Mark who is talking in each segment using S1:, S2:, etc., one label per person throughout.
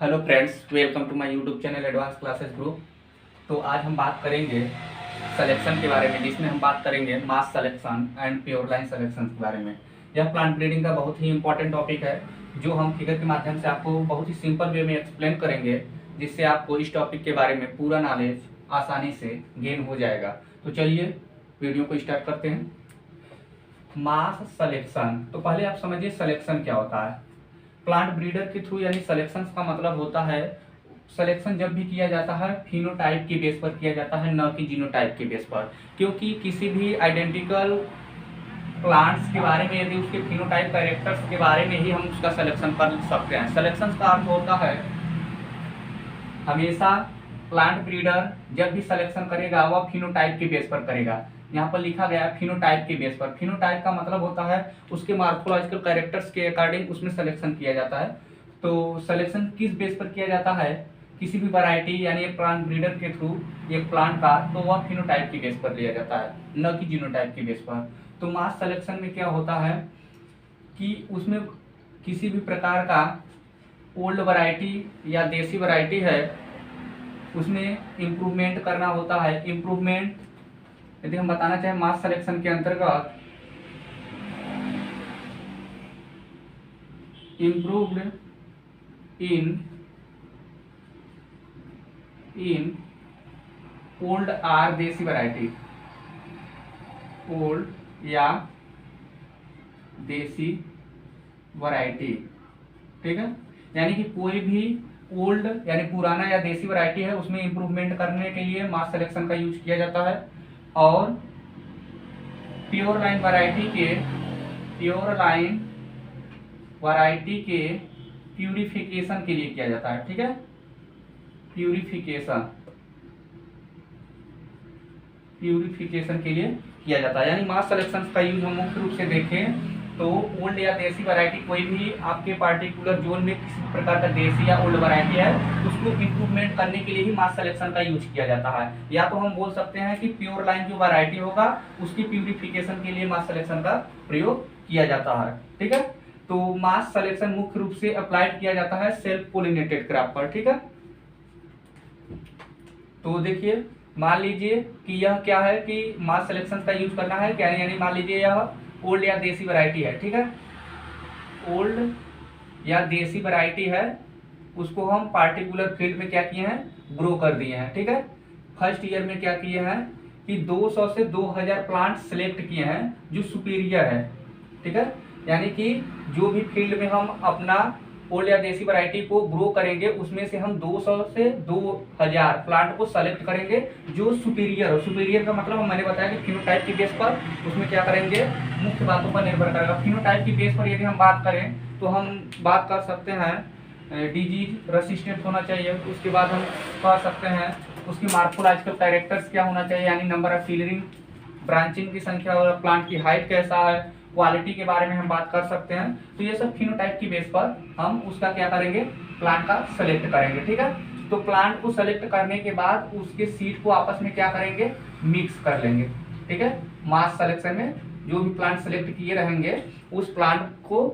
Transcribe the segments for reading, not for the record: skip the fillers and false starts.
S1: Hello friends, welcome to my YouTube channel advance classes group. तो आज हम बात करेंगे सिलेक्शन के बारे में, जिसमें हम बात करेंगे mass selection and pure line selection के बारे में। यह प्लांट ब्रीडिंग का बहुत ही इंपॉर्टेंट टॉपिक है, जो हम फिगर के माध्यम से आपको बहुत ही सिंपल वे में एक्सप्लेन करेंगे, जिससे आपको इस टॉपिक के बारे में पूरा नॉलेज आसानी से गेन हो जाएगा। तो चलिए वीडियो को स्टार्ट करते हैं। मास सिलेक्शन, तो पहले आप समझिए सिलेक्शन क्या होता है। प्लांट ब्रीडर के थ्रू यानी सिलेक्शन का मतलब होता है, सिलेक्शन जब भी किया जाता है फिनोटाइप के बेस पर किया जाता है, न कि जीनोटाइप के बेस पर। क्योंकि किसी भी आइडेंटिकल प्लांट्स के बारे में यदि उसके फिनोटाइप कैरेक्टर्स के बारे में ही हम उसका सिलेक्शन कर सकते हैं। सिलेक्शन का अर्थ होता है हमेशा प्लांट ब्रीडर जब भी सिलेक्शन करेगा वह फिनोटाइप के बेस पर करेगा। यहाँ पर लिखा गया है फिनोटाइप के बेस पर। फिनोटाइप का मतलब होता है उसके मार्फोलॉजिकल कैरेक्टर्स के अकॉर्डिंग उसमें सिलेक्शन किया जाता है। तो सिलेक्शन किस बेस पर किया जाता है? किसी भी वैरायटी यानी एक प्लांट ब्रीडर के थ्रू एक प्लांट का, तो वह फिनोटाइप के बेस पर लिया जाता है, न कि जीनोटाइप के बेस पर। तो मास सिलेक्शन में क्या होता है कि उसमें किसी भी प्रकार का ओल्ड वैरायटी या देसी वैरायटी है उसमें इम्प्रूवमेंट करना होता है। इम्प्रूवमेंट यदि हम बताना चाहें मास सिलेक्शन के अंतर्गत, इम्प्रूव्ड इन ओल्ड आर देसी वैरायटी, ओल्ड या देसी वैरायटी, ठीक है। यानी कि कोई भी ओल्ड यानी पुराना या देसी वैरायटी है उसमें इम्प्रूवमेंट करने के लिए मास सिलेक्शन का यूज किया जाता है। और प्योर लाइन वैरायटी के प्यूरिफिकेशन के लिए किया जाता है, ठीक है। प्यूरिफिकेशन के लिए किया जाता है। यानी मास सिलेक्शन का यूज हम मुख्य रूप से देखें तो ओल्ड या देसी वैरायटी, कोई भी आपके पार्टिकुलर जोन में किसी प्रकार का देसी या ओल्ड वैरायटी है उसको इम्प्रूवमेंट करने के लिए ही मास सिलेक्शन का यूज किया जाता है। या तो हम बोल सकते हैं कि प्योर लाइन जो वैरायटी होगा उसकी प्यूरिफिकेशन के लिए मास सिलेक्शन का प्रयोग किया जाता है, ठीक है। तो मास सिलेक्शन मुख्य रूप से अप्लाइड किया जाता है सेल्फ पोलिनेटेड क्रॉप पर, ठीक है। तो देखिए मान लीजिए कि यह क्या है कि मास सिलेक्शन का यूज करना है क्या, यानी मान लीजिए यह ओल्ड या देसी वैरायटी है, ठीक है। ओल्ड या देसी वैरायटी है, उसको हम पार्टिकुलर फील्ड में क्या किए हैं, ग्रो कर दिए हैं, ठीक है। फर्स्ट ईयर में क्या किए हैं कि 200 से 2000 प्लांट सिलेक्ट किए हैं जो सुपीरियर है, ठीक है। यानी कि जो भी फील्ड में हम अपना ओल्ड या देसी वैरायटी को ग्रो करेंगे उसमें से हम 200 से 2000 प्लांट को सेलेक्ट करेंगे जो सुपीरियर हो। सुपीरियर का मतलब मैंने बताया कि फिनोटाइप के बेस पर उसमें क्या करेंगे, मुख्य बातों पर निर्भर करेगा। फिनोटाइप के बेस पर यदि हम बात करें तो हम बात कर सकते हैं डिजीज रेसिस्टेंट होना चाहिए। उसके बाद हम कह सकते हैं उसकी मार्फोलॉजिकल कैरेक्टर्स क्या होना चाहिए, यानी नंबर ऑफ फिलरिंग, ब्रांचिंग की संख्या और प्लांट की हाइट कैसा है, क्वालिटी के बारे में हम बात कर सकते हैं। तो ये सब फिनोटाइप की बेस पर हम उसका क्या करेंगे, प्लांट का सेलेक्ट करेंगे, ठीक है। तो प्लांट को सेलेक्ट करने के बाद उसके सीड को आपस में क्या करेंगे, मिक्स कर लेंगे, ठीक है। मास सिलेक्शन में जो भी प्लांट सेलेक्ट किए रहेंगे उस प्लांट को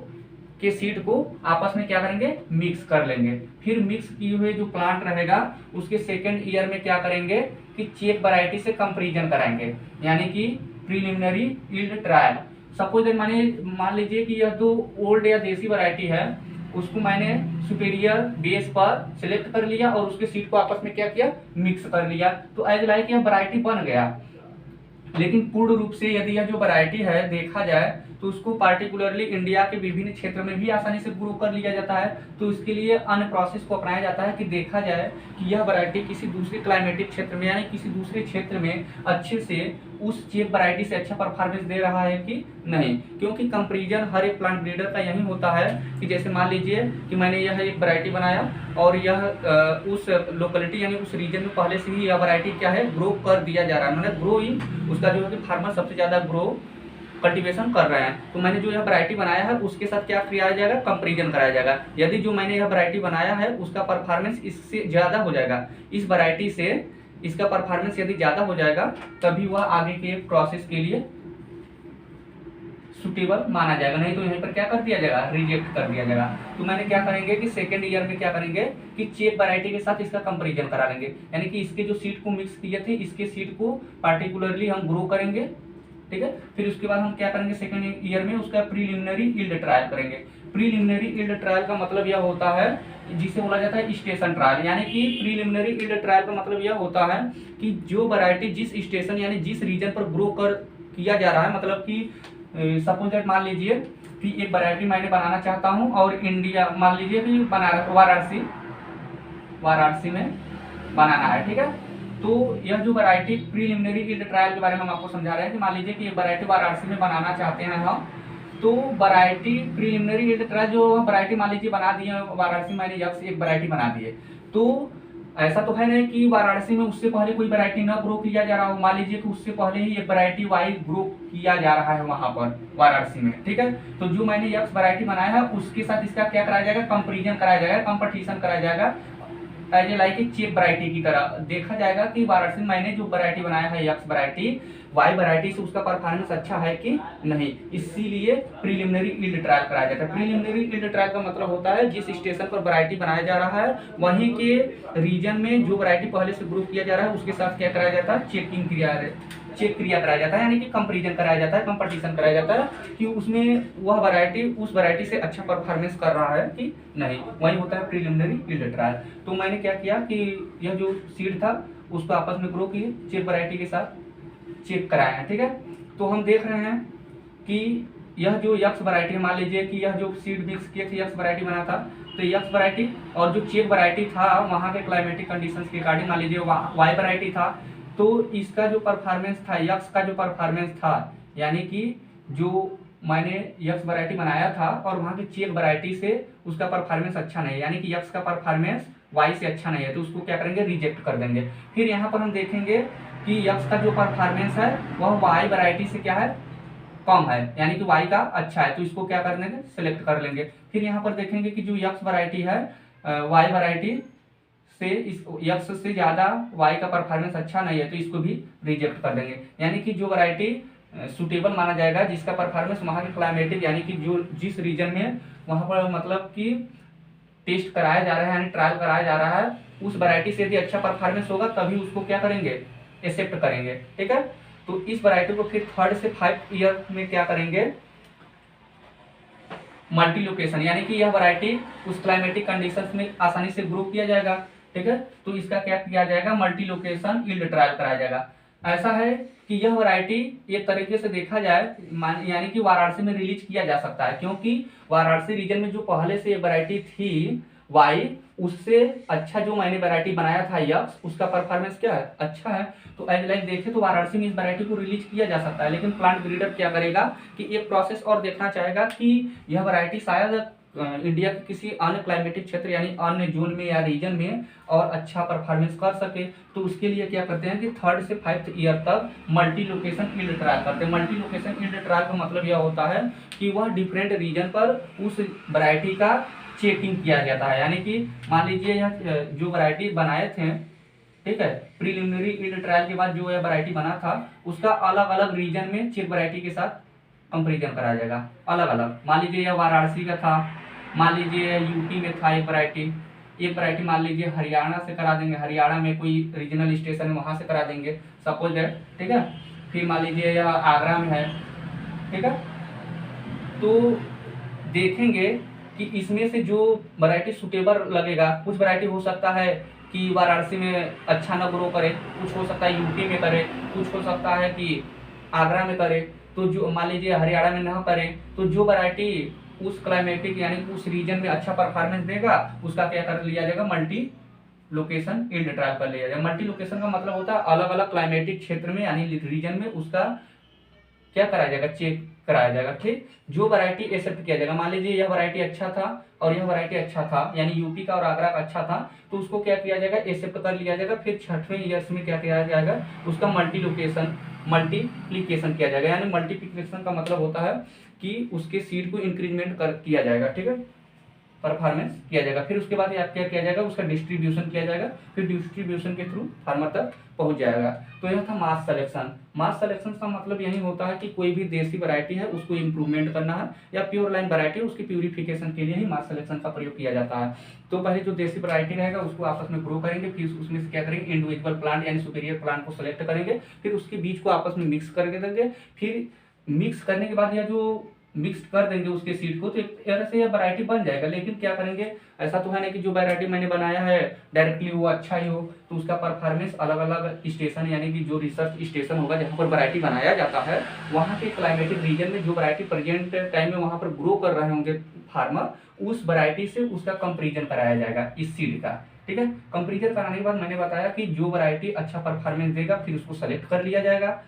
S1: के सीड को आपस में क्या करेंगे, मिक्स कर लेंगे। फिर मिक्स किए हुए जो प्लांट रहेगा उसके सेकेंड ईयर में क्या करेंगे कि चेक वैरायटी से कंपैरिजन कराएंगे, यानी कि प्रीलिमिनरी यील्ड ट्रायल। सपोज मान लीजिए कि यह तो ओल्ड या देसी वैरायटी है, उसको मैंने सुपीरियर बेस पर सिलेक्ट कर लिया और उसके सीड को आपस में क्या किया, मिक्स कर लिया। तो एज लाइक यह वैरायटी बन गया। लेकिन पूर्ण रूप से यदि यह जो वैरायटी है देखा जाए तो उसको पार्टिकुलरली इंडिया के विभिन्न क्षेत्र में भी आसानी से ग्रो कर लिया जाता है। तो इसके लिए अन्य प्रोसेस को अपनाया जाता है कि देखा जाए कि यह वैरायटी किसी दूसरे क्लाइमेटिक क्षेत्र में यानी किसी दूसरे क्षेत्र में अच्छे से उस चेक वैरायटी से अच्छा परफॉर्मेंस दे रहा है कि नहीं। क्योंकि कंपैरिजन हर एक प्लांट ब्रीडर का यही होता है कि जैसे मान लीजिए कि मैंने यह एक वैरायटी बनाया और यह उस लोकेलिटी यानी उस रीजन में पहले से ही यह वैरायटी क्या है, ग्रो कर दिया जा रहा है, मतलब ग्रोइंग उसका जो है कि फार्मर सबसे ज्यादा ग्रो कल्टीवेशन कर रहे हैं। तो मैंने जो यह वैरायटी बनाया है उसके साथ क्या किया जाएगा, कंपैरिजन कराया जाएगा। यदि जो मैंने यह वैरायटी बनाया है उसका परफॉर्मेंस इससे ज़्यादा हो जाएगा, इस वैरायटी से इसका परफॉर्मेंस यदि ज़्यादा हो जाएगा, तभी वह आगे के प्रोसेस के लिए सुटेबल माना जाएगा, नहीं तो यहीं पर क्या कर दिया जाएगा, रिजेक्ट कर दिया जाएगा। तो मैंने क्या करेंगे कि सेकेंड ईयर में क्या करेंगे कि चेक वैरायटी के साथ इसका कंपेरिजन करा लेंगे, यानी कि इसके जो सीड को मिक्स किए थे इसके सीड को पार्टिकुलरली हम ग्रो करेंगे, ठीक है। फिर उसके बाद हम क्या करेंगे सेकेंड ईयर में उसका प्रीलिमिनरी यील्ड ट्रायल करेंगे। प्रीलिमिनरी यील्ड ट्रायल का मतलब यह होता है जिसे बोला जाता है स्टेशन ट्रायल, यानी कि प्रीलिमिनरी यील्ड ट्रायल का मतलब यह होता है कि जो वैरायटी जिस स्टेशन यानी जिस रीजन पर ग्रो कर किया जा रहा है, मतलब कि सपोज दैट मान लीजिए कि एक वैरायटी मैंने बनाना चाहता हूं और इंडिया मान लीजिए कि वाराणसी में बनाना है, ठीक है। तो यह जो वैरायटी प्रीलिमिनरी यील्ड ट्रायल के बारे में हम आपको समझा रहे हैं कि मान लीजिए कि एक वैरायटी वाराणसी में बनाना चाहते हैं हम, तो वैरायटी प्रीलिमिनरी यील्ड ट्रायल जो वैरायटी मान लीजिए बना दिए वाराणसी मैंने एक वैरायटी बना दी है, तो ऐसा तो है नहीं कि वाराणसी में उससे पहले कोई वैरायटी ना ग्रो किया जा रहा हो, मान लीजिए कि उससे पहले ही एक वैरायटी वाई ग्रो किया जा रहा है वहां पर वाराणसी में, ठीक है। तो जो मैंने यक्स वैरायटी बनाया है उसके साथ इसका क्या कराया जाएगा, कंपेरिजन कराया जाएगा, कंपटीशन कराया जाएगा as a like a cheap variety की तरह। देखा जाएगा कि वाराणसी में मैंने जो वैरायटी बनाया है यक्स वैरायटी वाई वैरायटी से उसका परफॉर्मेंस अच्छा है कि नहीं, इसीलिए प्रीलिमिनरी यील्ड ट्रायल कराया जाता है। प्रीलिमिनरी यील्ड ट्रायल का मतलब होता है जिस स्टेशन पर वैरायटी बनाया जा रहा है वहीं के रीजन में जो वैरायटी पहले से ग्रुप किया जा रहा है उसके साथ क्या कराया जाता है, चेक क्रिया कराया जाता है, यानी कि कंपैरिजन कराया जाता है, कंपटीशन कराया जाता है कि उसमें वह वैरायटी उस वैरायटी से अच्छा परफॉर्मेंस कर रहा है कि नहीं, वही होता है प्रीलिमिनरी यील्ड ट्रायल। तो मैंने क्या किया कि यह जो सीड था उसको आपस में ग्रो किए, चेक वैरायटी के साथ चेक कराए हैं, ठीक है। तो हम देख रहे हैं कि यह जो यक्स वैरायटी है, मान लीजिए कि यह जो सीड मिक्स किए थे यक्स वैरायटी बना था, तो यक्स वैरायटी और जो चेक वैरायटी था वहाँ के क्लाइमेटिक कंडीशंस के अकॉर्डिंग मान लीजिए वाई वैरायटी था, तो इसका जो परफॉर्मेंस था यक्स का जो परफॉर्मेंस था, यानी कि जो मैंने यक्स वैरायटी बनाया था और वहाँ की चेक वैरायटी से उसका परफॉर्मेंस अच्छा नहीं है, यानी कि यक्स का परफॉर्मेंस वाई से अच्छा नहीं है, तो उसको क्या करेंगे, रिजेक्ट कर देंगे। फिर यहाँ पर हम देखेंगे कि यक्स का जो परफॉर्मेंस है वह वाई वैरायटी से क्या है, कम है, यानी कि वाई का अच्छा है, तो इसको क्या कर देंगे, सिलेक्ट कर लेंगे। फिर यहाँ पर देखेंगे कि जो यक्स वैरायटी है वाई वैरायटी से इस यक्स से ज्यादा वाई का परफॉर्मेंस अच्छा नहीं है, तो इसको भी रिजेक्ट कर देंगे। यानी कि जो वैरायटी सुटेबल माना जाएगा जिसका परफॉर्मेंस वहाँ के क्लाइमेटिक यानी कि जो जिस रीजन में वहाँ पर मतलब कि टेस्ट कराया जा रहा है यानी ट्रायल कराया जा रहा है उस वैरायटी से यदि अच्छा परफॉर्मेंस होगा तभी उसको क्या करेंगे, एक्सेप्ट करेंगे, ठीक है। तो इस वैरायटी को फिर 3rd से 5th ईयर में क्या करेंगे, मल्टी लोकेशन, यानी कि यह वैरायटी उस क्लाइमेटिक कंडीशंस में आसानी से ग्रो किया जाएगा, ठीक है। तो इसका क्या किया जाएगा, मल्टी लोकेशन यील्ड ट्रायल कराया जाएगा। ऐसा है कि यह वैरायटी एक तरीके से देखा जाए यानी कि वाराणसी में रिलीज किया जा सकता है, क्योंकि वाराणसी रीजन में जो पहले से वैरायटी थी वाई उससे अच्छा जो मैंने वैरायटी बनाया था यक्स उसका परफॉर्मेंस क्या है, अच्छा है। तो एज लाइक देखें तो वाराणसी में इस वैरायटी को रिलीज किया जा सकता है, लेकिन प्लांट ब्रीडर क्या करेगा कि एक प्रोसेस और देखना चाहेगा कि यह वैरायटी शायद इंडिया के किसी अन्य क्लाइमेटिक क्षेत्र यानी अन्य जोन में या रीजन में और अच्छा परफॉर्मेंस कर सके। तो उसके लिए क्या करते हैं कि 3rd से 5th ईयर तक मल्टी लोकेशन यील्ड ट्रायल करते हैं। मल्टी लोकेशन यील्ड ट्रायल का मतलब यह होता है कि वह डिफरेंट रीजन पर उस वैरायटी का चेकिंग किया जाता है, यानी कि मान लीजिए यह जो वैरायटी बनाए थे, ठीक है, प्रीलिमिनरी यील्ड ट्रायल के बाद जो यह वैरायटी बना था उसका अलग अलग रीजन में चेक वैरायटी के साथ कंपेरिजन कराया जाएगा, अलग अलग। मान लीजिए यह वाराणसी का था, मान लीजिए यूपी में था एक वैरायटी मान लीजिए हरियाणा से करा देंगे, हरियाणा में कोई रीजनल स्टेशन है वहां से करा देंगे सपोज दैट, ठीक है। फिर मान लीजिए यह आगरा में है, ठीक है। तो देखेंगे कि इसमें से जो वैरायटी सुटेबल लगेगा, कुछ वैरायटी हो सकता है कि वाराणसी में अच्छा न ग्रो करे, कुछ हो सकता है यूपी में करे, कुछ हो सकता है कि आगरा में करे, तो जो मान लीजिए हरियाणा में ना करे, तो जो वैरायटी उस क्लाइमेटिक यानी उस रीजन में अच्छा परफॉर्मेंस देगा उसका क्या कर लिया जाएगा, मल्टी लोकेशन यील्ड ट्रायल कर लिया जाएगा। मल्टी लोकेशन का मतलब होता है अलग अलग क्लाइमेटिक क्षेत्र में यानी रीजन में उसका क्या कराया जाएगा, चेक कराया जाएगा, ठीक। जो वैरायटी एक्सेप्ट किया जाएगा, मान लीजिए यह वैरायटी अच्छा था और यह वैरायटी अच्छा था यानी यूपी का और आगरा का अच्छा था, तो उसको क्या किया जाएगा, एक्सेप्ट कर लिया जाएगा। फिर 6वें ईयर्स में क्या किया जाएगा, उसका मल्टीप्लीकेशन किया जाएगा, यानी मल्टीप्लीकेशन का मतलब होता है कि उसके सीड को इंक्रीजमेंट कर किया जाएगा, ठीक है। परफॉर्मेंस किया जाएगा। फिर उसके बाद क्या किया जाएगा, उसका डिस्ट्रीब्यूशन किया जाएगा, फिर डिस्ट्रीब्यूशन के थ्रू फार्मर तक पहुंच जाएगा। तो यह था मास सिलेक्शन। मास सिलेक्शन का मतलब यही होता है कि कोई भी देसी वैरायटी है उसको इम्प्रूवमेंट करना है, या प्योर लाइन वैरायटी है उसकी प्यूरिफिकेशन के लिए ही मास सिलेक्शन का प्रयोग किया जाता है। तो पहले जो देसी वैरायटी रहेगा उसको आपस में ग्रो करेंगे, फिर उसमें से क्या करेंगे, इंडिविजुअल प्लांट यानी सुपीरियर प्लांट को सेलेक्ट करेंगे, फिर उसके बीज को आपस में मिक्स करके देंगे। फिर मिक्स करने के बाद या जो मिक्स कर देंगे उसके सीड को, तो एक तरह से यह वैरायटी बन जाएगा। लेकिन क्या करेंगे, ऐसा तो है नहीं कि जो वैरायटी मैंने बनाया है डायरेक्टली वो अच्छा ही हो, तो उसका परफॉर्मेंस अलग अलग स्टेशन यानी कि जो रिसर्च स्टेशन होगा जहाँ पर वैरायटी बनाया जाता है, वहाँ के क्लाइमेटिक रीजन में जो वैरायटी प्रेजेंट टाइम में वहाँ पर ग्रो कर रहे होंगे फार्मर, उस वैरायटी से उसका कंपेरिजन कराया जाएगा इस सीड का। ठीक है, कंपेरिजन कराने के बाद मैंने बताया कि जो वैरायटी अच्छा परफॉर्मेंस देगा फिर उसको सेलेक्ट कर लिया जाएगा।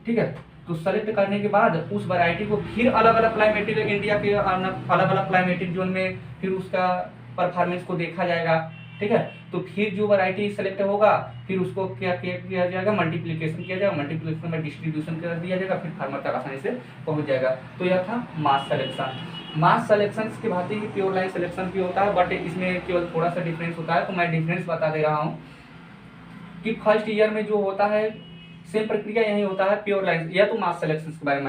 S1: ठीक है, तो सेलेक्ट करने के बाद उस वैरायटी को फिर अलग अलग क्लाइमेटिक इंडिया के अलग अलग क्लाइमेटिक जोन में फिर उसका परफॉर्मेंस को देखा जाएगा। ठीक है, तो फिर जो वैरायटी सेलेक्ट होगा फिर उसको क्या किया जाएगा, मल्टीप्लिकेशन किया जाएगा, मल्टीप्लिकेशन में डिस्ट्रीब्यूशन कर दिया जाएगा, फिर फार्मर तक आसानी से पहुंच जाएगा। तो यह था मास सिलेक्शन। मास सिलेक्शन के भांति ही प्योर लाइन सिलेक्शन भी होता है, बट इसमें केवल थोड़ा सा डिफरेंस होता है। तो मैं डिफरेंस बता दे रहा हूँ कि फर्स्ट ईयर में जो होता है सेम प्रक्रिया यही होता है प्योर लाइन, या तो मास सिलेक्शन के बारे में